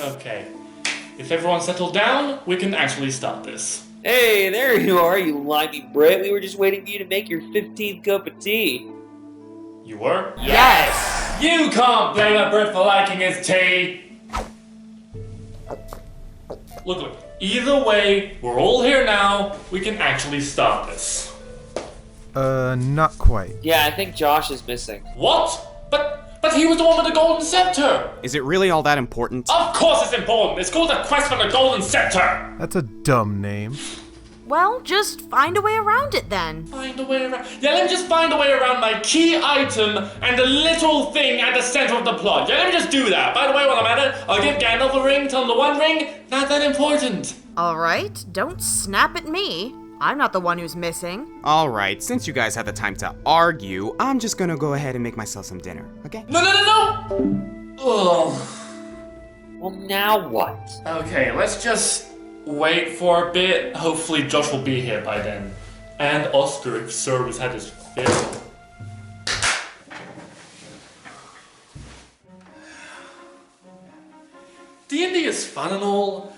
Okay. If everyone's settled down, we can actually start this. Hey, there you are, you limey Brit. We were just waiting for you to make your 15th cup of tea. You were? Yes! You can't blame a Brit for liking his tea! Look, either way, we're all here now. We can actually start this. Not quite. Yeah, I think Josh is missing. What? But he was the one with the golden scepter! Is it really all that important? Of course it's important! It's called the quest for the golden scepter! That's a dumb name. Well, just find a way around it then. Find a way around... Yeah, let me just find a way around my key item and the little thing at the center of the plot. Yeah, let me just do that. By the way, while I'm at it, I'll give Gandalf a ring, tell him the One Ring. Not that important. Alright, don't snap at me. I'm not the one who's missing. Alright, since you guys had the time to argue, I'm just gonna go ahead and make myself some dinner, okay? No! Ugh. Well, now what? Okay, let's just wait for a bit. Hopefully Josh will be here by then. And Oscar, if Sir has had his fill. D&D is fun and all,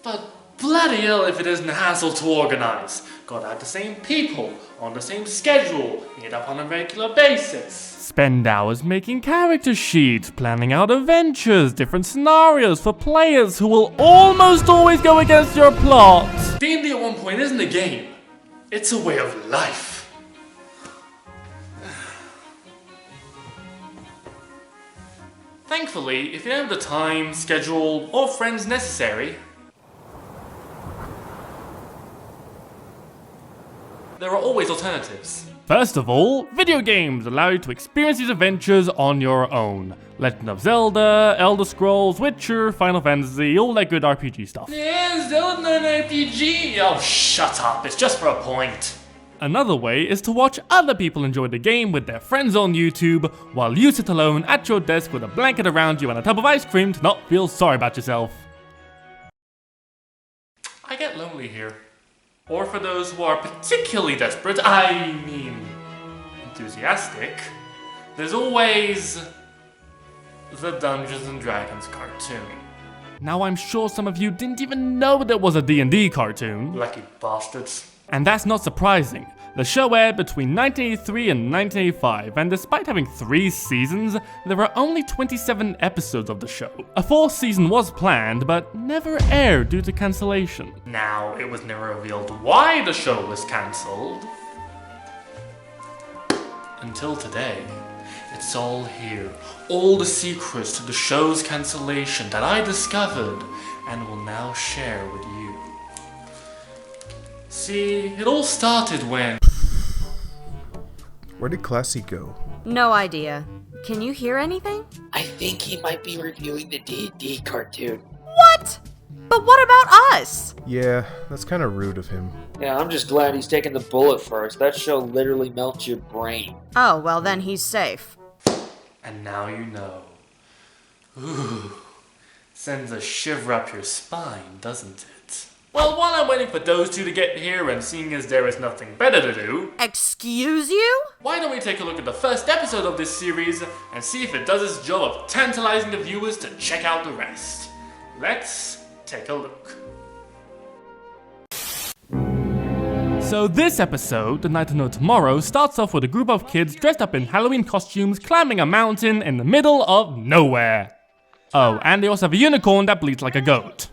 but bloody hell if it isn't a hassle to organize. Gotta have the same people, on the same schedule, meet up on a regular basis. Spend hours making character sheets, planning out adventures, different scenarios for players who will almost always go against your plot. D&D at one point isn't a game, it's a way of life. Thankfully, if you don't have the time, schedule, or friends necessary, there are always alternatives. First of all, video games allow you to experience these adventures on your own. Legend of Zelda, Elder Scrolls, Witcher, Final Fantasy, all that good RPG stuff. Yeah, Zelda an RPG? Oh, shut up, it's just for a point. Another way is to watch other people enjoy the game with their friends on YouTube, while you sit alone at your desk with a blanket around you and a tub of ice cream to not feel sorry about yourself. I get lonely here. Or for those who are particularly desperate, I mean, enthusiastic, there's always the Dungeons and Dragons cartoon. Now I'm sure some of you didn't even know there was a D&D cartoon. Lucky bastards. And that's not surprising. The show aired between 1983 and 1985, and despite having 3 seasons, there were only 27 episodes of the show. A 4th season was planned, but never aired due to cancellation. Now, it was never revealed why the show was cancelled. Until today. It's all here. All the secrets to the show's cancellation that I discovered and will now share with you. See, it all started when... Where did Classy go? No idea. Can you hear anything? I think he might be reviewing the D&D cartoon. What? But what about us? Yeah, that's kind of rude of him. Yeah, I'm just glad he's taking the bullet first. That show literally melts your brain. Oh, well then he's safe. And now you know. Ooh, sends a shiver up your spine, doesn't it? Well, while I'm waiting for those two to get here and seeing as there is nothing better to do, Excuse you? why don't we take a look at the first episode of this series and see if it does its job of tantalizing the viewers to check out the rest. Let's take a look. So this episode, The Night to Know Tomorrow, starts off with a group of kids dressed up in Halloween costumes climbing a mountain in the middle of nowhere. Oh, and they also have a unicorn that bleats like a goat.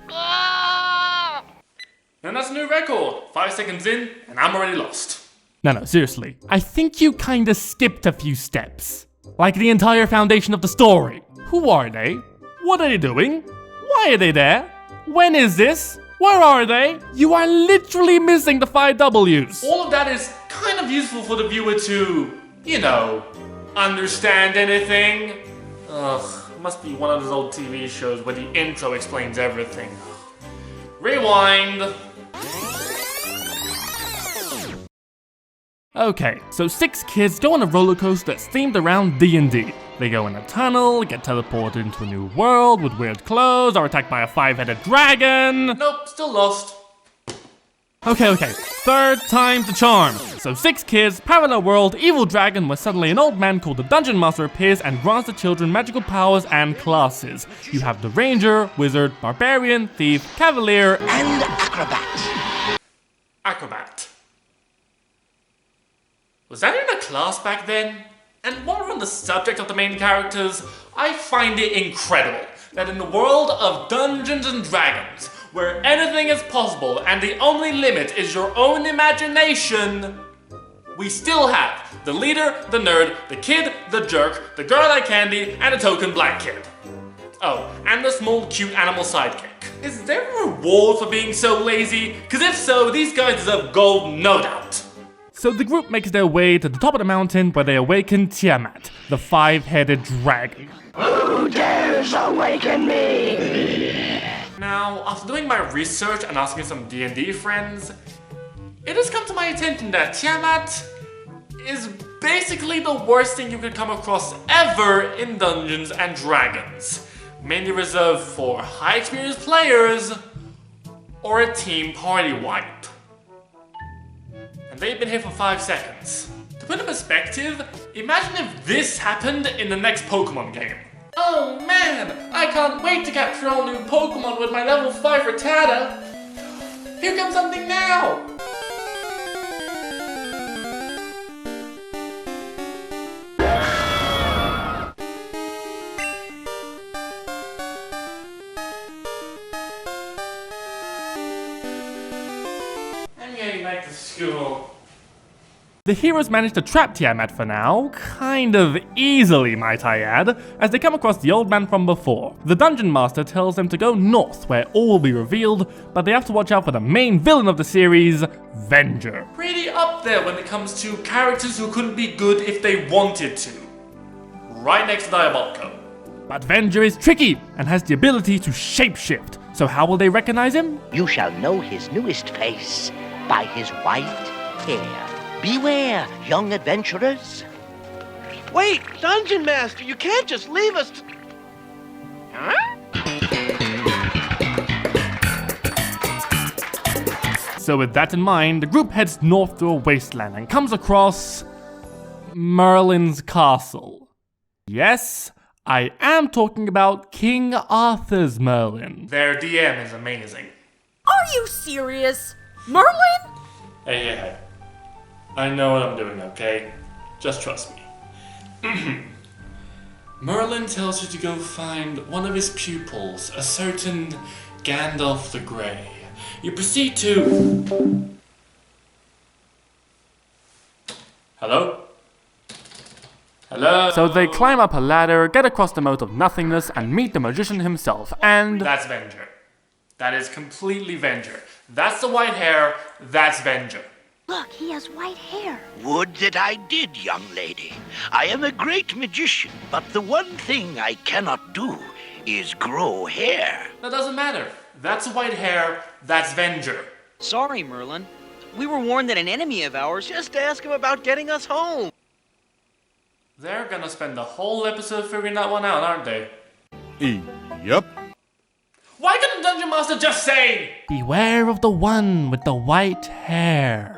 And that's a new record. 5 seconds in, and I'm already lost. No, seriously. I think you kinda skipped a few steps. Like the entire foundation of the story. Who are they? What are they doing? Why are they there? When is this? Where are they? You are literally missing the 5 W's. All of that is kind of useful for the viewer to, you know, understand anything. Ugh, must be one of those old TV shows where the intro explains everything. Rewind. Okay, so 6 kids go on a roller coaster that's themed around D&D. They go in a tunnel, get teleported into a new world with weird clothes, are attacked by a 5-headed dragon. Nope, still lost. Okay. Third time's the charm. So 6 kids, parallel world, evil dragon, where suddenly an old man called the Dungeon Master appears and grants the children magical powers and classes. You have the Ranger, Wizard, Barbarian, Thief, Cavalier, And Acrobat. Acrobat. Was that in a class back then? And while we're on the subject of the main characters, I find it incredible that in the world of Dungeons and Dragons, where anything is possible and the only limit is your own imagination, we still have the leader, the nerd, the kid, the jerk, the girl like candy, and a token black kid. Oh, and the small cute animal sidekick. Is there a reward for being so lazy? Cause if so, these guys deserve gold, no doubt. So the group makes their way to the top of the mountain where they awaken Tiamat, the 5-headed dragon. Who dares awaken me? Now, after doing my research and asking some D&D friends, it has come to my attention that Tiamat is basically the worst thing you could come across ever in Dungeons and Dragons, mainly reserved for high experienced players or a team party wipe. And they've been here for 5 seconds. To put in perspective, imagine if this happened in the next Pokemon game. Oh man, I can't wait to capture all new Pokemon with my level 5 Rattata. Here comes something now. I'm getting back to school. The heroes manage to trap Tiamat for now, kind of easily might I add, as they come across the old man from before. The Dungeon Master tells them to go north where all will be revealed, but they have to watch out for the main villain of the series, Venger. Pretty up there when it comes to characters who couldn't be good if they wanted to. Right next to Diabolico. But Venger is tricky and has the ability to shapeshift, so how will they recognize him? You shall know his newest face by his white hair. Beware, young adventurers. Wait, Dungeon Master, you can't just leave us to... So with that in mind, the group heads north through a wasteland and comes across Merlin's castle. Yes, I am talking about King Arthur's Merlin. Their DM is amazing. Are you serious? Merlin? Hey. I know what I'm doing, okay? Just trust me. Merlin tells you to go find one of his pupils, a certain Gandalf the Grey. You proceed to... Hello? Hello? So they climb up a ladder, get across the moat of nothingness, and meet the magician himself, and... That's Venger. That is completely Venger. That's the white hair, that's Venger. Look, he has white hair. Would that I did, young lady. I am a great magician, but the one thing I cannot do is grow hair. That doesn't matter. That's white hair, that's Venger. Sorry, Merlin. We were warned that an enemy of ours... Just ask him about getting us home. They're gonna spend the whole episode figuring that one out, aren't they? Yep. Why couldn't Dungeon Master just say... Beware of the one with the white hair.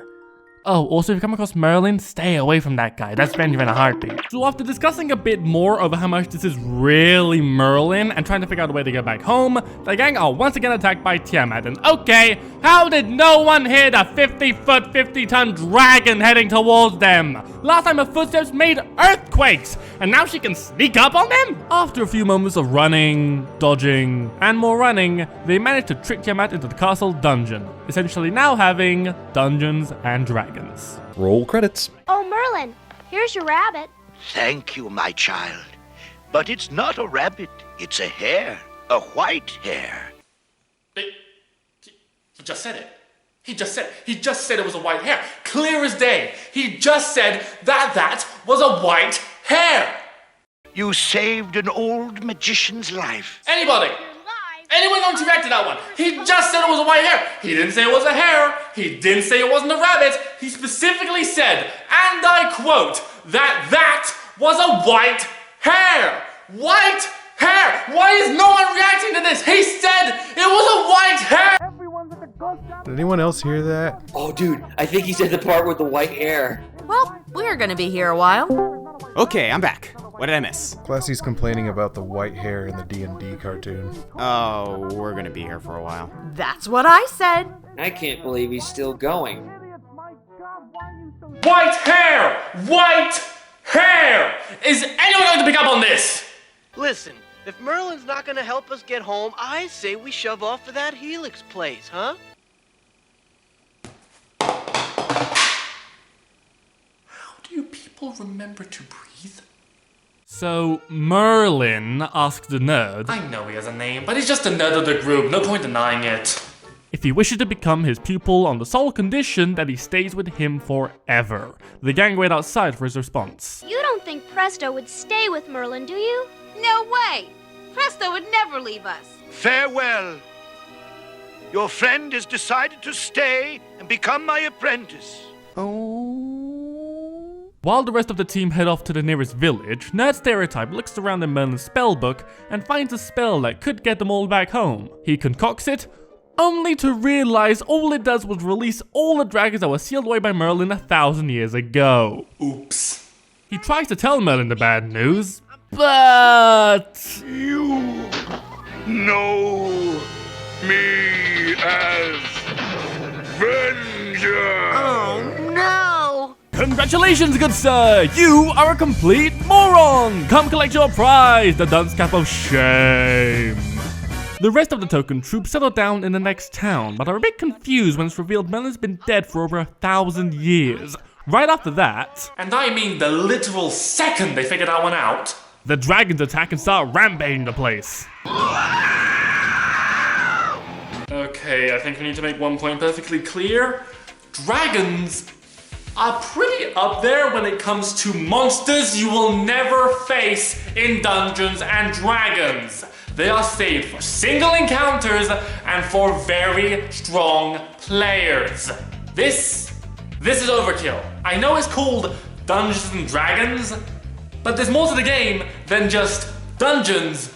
Oh, also if you come across Merlin, stay away from that guy. That's Venger in a heartbeat. So after discussing a bit more over how much this is really Merlin and trying to figure out a way to get back home, the gang are once again attacked by Tiamat. And okay, how did no one hear the 50-foot, 50-ton dragon heading towards them? Last time her footsteps made earthquakes, and now she can sneak up on them? After a few moments of running, dodging, and more running, they manage to trick Tiamat into the castle dungeon, essentially now having Dungeons and Dragons. Roll credits. Oh, Merlin, here's your rabbit. Thank you, my child. But it's not a rabbit, it's a hare. A white hare. He just said it. He just said it was a white hair. Clear as day. He just said that was a white hair. You saved an old magician's life. Anybody? Anyone going to react to that one? He just said it was a white hair. He didn't say it was a hare. He didn't say it wasn't a rabbit. He specifically said, and I quote, that was a white hair. White hair. Why is no one reacting to this? He said it was a white hair. Everyone's at the goddamn Did anyone else hear that? Oh, dude, I think he said the part with the white hair. Well, we're gonna be here a while. Okay, I'm back. What did I miss? Classy's complaining about the white hair in the D&D cartoon. Oh, we're gonna be here for a while. That's what I said. I can't believe he's still going. White hair! White hair! Is anyone going to pick up on this? Listen, if Merlin's not gonna help us get home, I say we shove off for that Helix place, huh? How do you people remember to breathe? So, Merlin asked the nerd I know he has a name, but he's just a nerd of the group, no point denying it. if he wishes to become his pupil on the sole condition that he stays with him forever. The gang wait outside for his response. You don't think Presto would stay with Merlin, do you? No way! Presto would never leave us. Farewell. Your friend has decided to stay and become my apprentice. While the rest of the team head off to the nearest village, Nerd Stereotype looks around in Merlin's spellbook and finds a spell that could get them all back home. He concocts it, only to realize all it does was release all the dragons that were sealed away by Merlin 1,000 years ago. Oops. He tries to tell Merlin the bad news, but... You know me as Venger. Oh no! Congratulations, good sir! You are a complete moron! Come collect your prize, the dunce cap of shame! The rest of the token troops settle down in the next town, but are a bit confused when it's revealed Merlin's been dead for over 1,000 years. Right after that... And I mean the literal second they figured that one out. The dragons attack and start rampaging the place. Okay, I think we need to make one point perfectly clear. Dragons are pretty up there when it comes to monsters you will never face in Dungeons and Dragons. They are saved for single encounters and for very strong players. This is overkill. I know it's called Dungeons and Dragons, but there's more to the game than just Dungeons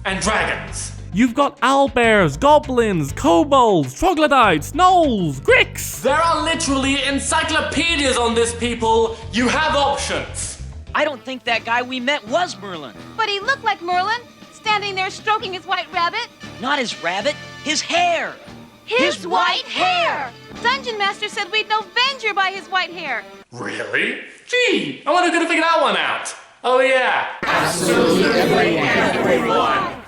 and Dragons. You've got owlbears, goblins, kobolds, troglodytes, gnolls, gricks! There are literally encyclopedias on this, people. You have options. I don't think that guy we met was Merlin. But he looked like Merlin, standing there stroking his white rabbit. Not his rabbit, his hair. His white hair! Dungeon Master said we'd know Venger by his white hair. Really? Gee, I wonder who could have figured that one out. Oh yeah. Absolutely everyone.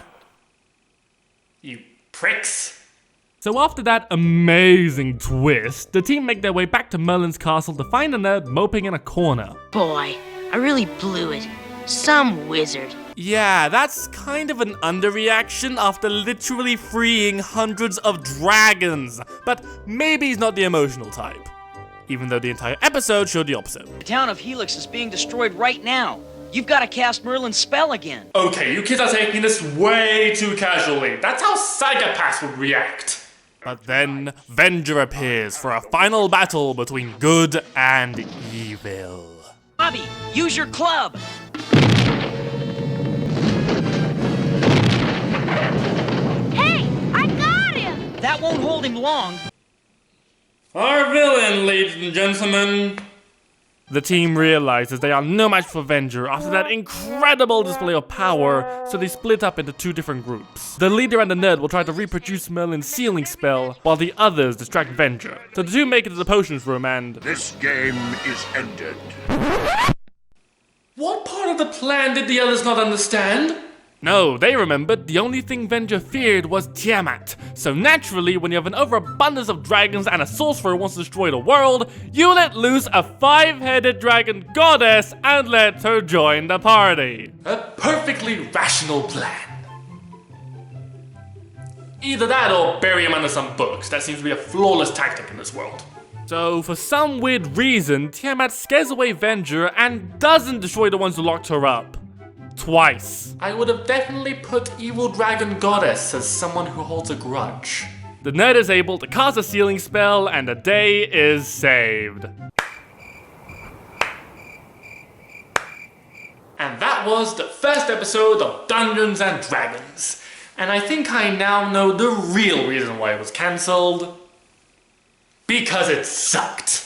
You pricks. So after that amazing twist, the team make their way back to Merlin's castle to find a nerd moping in a corner. Boy, I really blew it. Some wizard. Yeah, that's kind of an underreaction after literally freeing hundreds of dragons. But maybe he's not the emotional type. Even though the entire episode showed the opposite. The town of Helix is being destroyed right now. You've got to cast Merlin's spell again. Okay, you kids are taking this way too casually. That's how psychopaths would react. But then, Venger appears for a final battle between good and evil. Bobby, use your club. Hey, I got him! That won't hold him long. Our villain, ladies and gentlemen. The team realizes they are no match for Venger after that incredible display of power, so they split up into two different groups. The leader and the nerd will try to reproduce Merlin's sealing spell, while the others distract Venger. So the two make it to the potions room and... This game is ended. What part of the plan did the others not understand? No, they remembered the only thing Venger feared was Tiamat. So naturally, when you have an overabundance of dragons and a sorcerer who wants to destroy the world, you let loose a 5-headed dragon goddess and let her join the party. A perfectly rational plan. Either that or bury him under some books. That seems to be a flawless tactic in this world. So, for some weird reason, Tiamat scares away Venger and doesn't destroy the ones who locked her up. Twice. I would have definitely put Evil Dragon Goddess as someone who holds a grudge. The nerd is able to cast a sealing spell and the day is saved. And that was the first episode of Dungeons and Dragons. And I think I now know the real reason why it was cancelled. Because it sucked.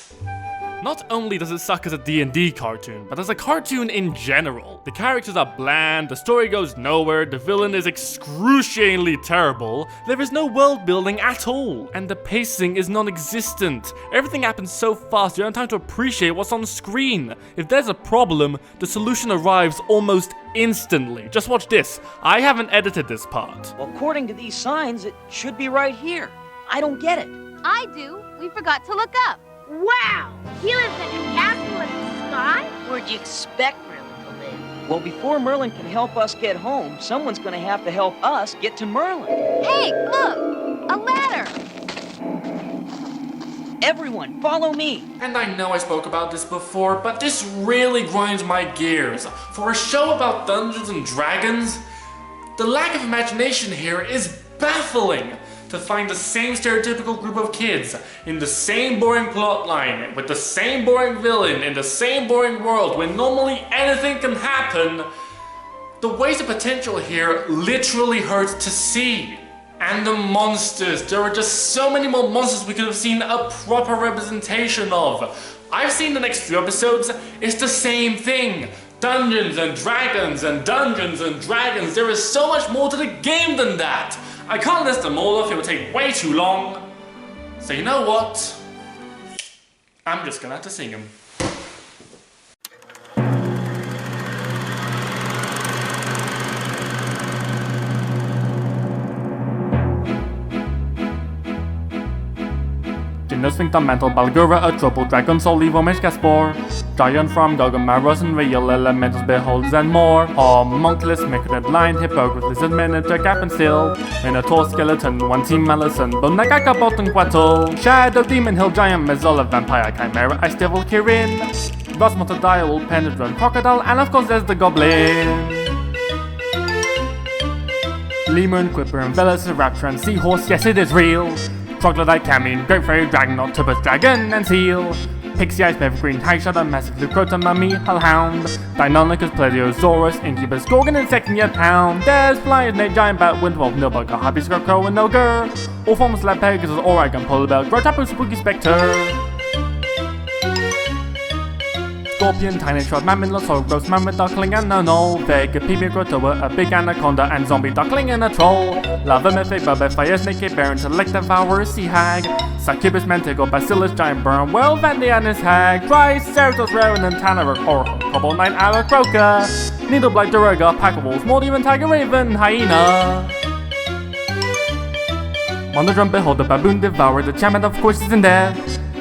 Not only does it suck as a D&D cartoon, but as a cartoon in general. The characters are bland, the story goes nowhere, the villain is excruciatingly terrible, there is no world building at all, and the pacing is non-existent. Everything happens so fast you don't have time to appreciate what's on screen. If there's a problem, the solution arrives almost instantly. Just watch this. I haven't edited this part. Well, according to these signs, it should be right here. I don't get it. I do. We forgot to look up. Wow! He lives in a castle in the sky? Where'd you expect Merlin to live? Well, before Merlin can help us get home, someone's gonna have to help us get to Merlin. Hey, look! A ladder! Everyone, follow me! And I know I spoke about this before, but this really grinds my gears. For a show about Dungeons and Dragons, the lack of imagination here is baffling. To find the same stereotypical group of kids, in the same boring plotline, with the same boring villain, in the same boring world, when normally anything can happen, the wasted potential here literally hurts to see. And the monsters, there are just so many more monsters we could have seen a proper representation of. I've seen the next few episodes, it's the same thing. Dungeons and Dragons and Dungeons and Dragons, there is so much more to the game than that. I can't list them all off, it would take way too long. So you know what? I'm just gonna have to sing them. Dinosfincta mental Balgura, a trouble dragon, Solivo Meshkaspor, Giant from Gogamaros and real elementals, beholds and more. Homunculus, Micronid Lion, Hippogriff, Lizard, Miniature, Gap and Still, Minotaur, Skeleton, One Team, Malison, Bonagaka, Bot and Quattle, Shadow, Demon, Hill, Giant, Mezola, Vampire, Chimera, Icedevil, Kirin, Rosmota, Dial, Penetrant, Crocodile, and of course there's the Goblin. Lemur and Quipper and Velas, Raptor and Seahorse, yes it is real. Troglodyte, Camine, Great Fairy, Dragon, Octopus, Dragon, and Seal. Pixie Eyes, Green, High Shadow, Massive Lucrota, Mummy, Hellhound. Deinonychus, Plesiosaurus, Incubus, Gorgon, and Second Year Pound. There's Flyers, Nate, Giant Bat, Windwolf, Nilbugger, Harpy, Scarecrow, and Ogre. All forms like Pegasus, Oregon, Polar Bear, Grotapus, Spooky Spectre. Scorpion, Tiny Trot, Mammoth, Losaurus, Mammoth, Duckling, and a Knoll. Vega, Pemia, Grotoa, a Big Anaconda, and Zombie Duckling, and a Troll. Lava, Mythic, Bubba, Fire, Snake, Baron, Select, Devourer, Sea Hag. Succubus, Manticore, Bacillus, Giant Burn, Well, Vandy, and his Hag. Bryce, Ceratops, Rare, and Tanner, Oracle, Cobble, Knight, Ala, Croaker. Needleblight, Duraga, Pack-a-Wolf, Mordium, Tiger, Raven, Hyena. Monodrum, Behold, the Baboon, Devourer, the Champion, of course, is in there.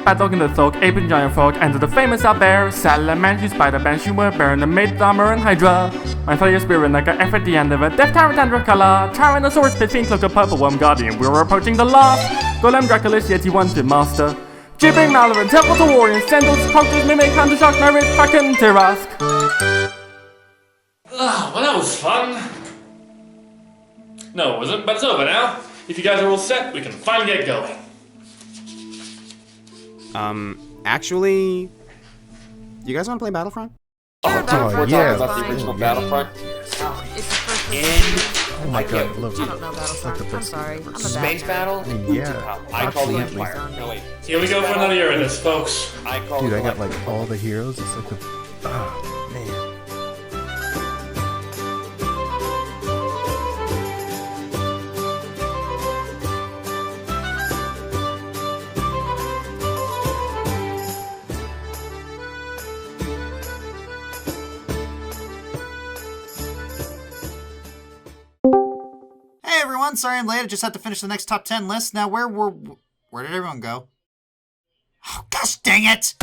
Bad Dog and the Thug, Ape and Giant Frog, and the famous Owlbear, Salamanche, Spider, Banshee, Baron, the Maid, Dahmer, and Hydra. My Fire Spirit, Naga, Effort, the end of it, Death Tyrant, and Dracula, Tyrannosaurus, Pit, Fiend, Cloaker, Purple Worm, Guardian, we were approaching the last. Golem, Draculus, Yeti, One Fit Master, Jibbing, Malaran, Temple to Warriors, Sandals, Proctors, Mimic, Hunter Shark, Merit, Kraken, Tyrask. Well, that was fun. No, it wasn't, but it's over now. If you guys are all set, we can finally get going. Actually, you guys want to play Battlefront? Oh, yeah. About the original Battlefront. Oh my god, I love I don't know Battlefront. I'm sorry. I'm a bad Space Battle? Yeah. I call the Empire. No, wait. Here we go for another year of this, folks. I call Dude, the I got like all the heroes. It's like the. Ah, man. Hey everyone, sorry I'm late. I just had to finish the next top 10 list. Now where did everyone go? Oh gosh dang it!